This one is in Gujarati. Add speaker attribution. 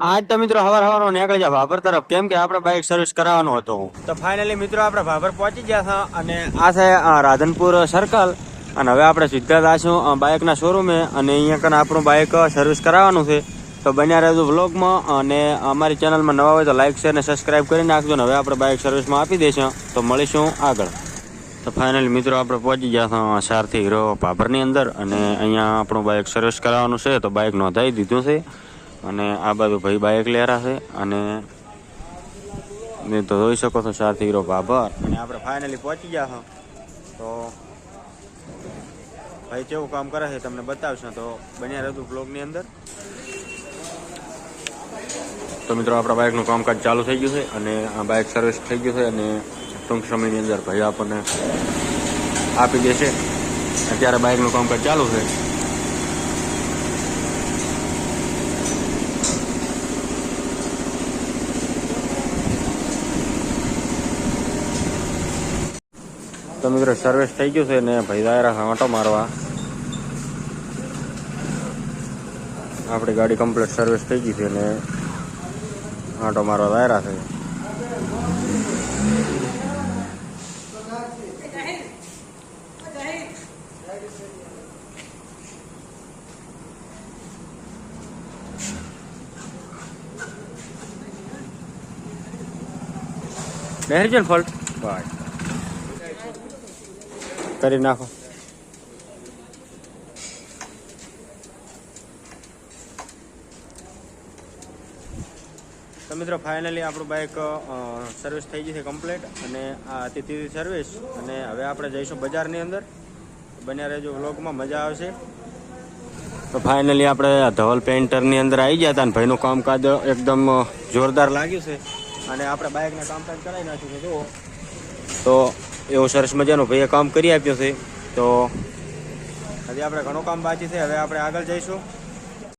Speaker 1: આજ તો મિત્રો હવાર નીકળી જા ભાભર તરફ, કેમ કે આપણે બાઇક સર્વિસ કરાવવાનું હતું. તો ફાઇનલી મિત્રો આપણે ભાભર પહોંચી ગયા હતા અને આ છે રાધનપુર સર્કલ. અને હવે આપણે સીધા જઈશું બાઇકના શોરૂમે અને અહીંયા કને આપણું બાઇક સર્વિસ કરાવવાનું છે. તો બન્યા રહેજો વ્લોગમાં અને અમારી ચેનલમાં નવા હોય તો લાઈક શેર અને સબસ્ક્રાઈબ કરી નાખજો. ને હવે આપણે બાઇક સર્વિસમાં આપી દઈશું, તો મળીશું આગળ. તો ફાઇનલી મિત્રો આપણે પહોંચી ગયા હતા સારથી હીરો ભાભરની અંદર અને અહીંયા આપણું બાઇક સર્વિસ કરાવવાનું છે. તો બાઇક નોંધાવી દીધું છે અને આ બાજુ ભાઈ બાઇક લેરા છે અને તો જોઈ શકો છો સારથી હીરો ભાભર. અને આપણે ફાઇનલી પહોંચી ગયા છો. તો ભાઈ કેવું કામ કરે છે તમને બતાવશો, તો બન્યા રહેતું બ્લોગની અંદર. તો મિત્રો આપણા બાઇકનું કામકાજ ચાલુ થઈ ગયું છે અને આ બાઇક સર્વિસ થઈ ગયું છે અને ટૂંક સમયની અંદર ભાઈ આપણને આપી દેશે. અત્યારે બાઇકનું કામકાજ ચાલુ છે. તો મિત્રો સર્વિસ થઈ ગયું છે ને ભાઈ દાયરા આંટો મારવા. આપણી ગાડી કમ્પ્લીટ સર્વિસ થઈ ગઈ છે ને આંટો મારવા દાયરા છે. નહેરજન ફોલ્ટ બાય કરી નાખો. તો મિત્રો ફાઇનલી આપણું બાઇક સર્વિસ થઈ ગઈ છે કમ્પ્લીટ અને આ હતી સર્વિસ. અને હવે આપણે જઈશું બજારની અંદર. બન્યા રહેજો વ્લોગમાં, મજા આવશે. તો ફાઇનલી આપણે ધવલ પેન્ટરની અંદર આવી ગયા હતા અને ભાઈનું કામકાજ એકદમ જોરદાર લાગ્યું છે અને આપણે બાઇકને કામકાજ કરાવી નાખ્યું છે. જુઓ તો એવું સરસ મજાનું ભાઈએ કામ કરી આપ્યું છે. તો હજી આપણે ઘણું કામ બાકી છે. હવે આપણે આગળ જઈશું.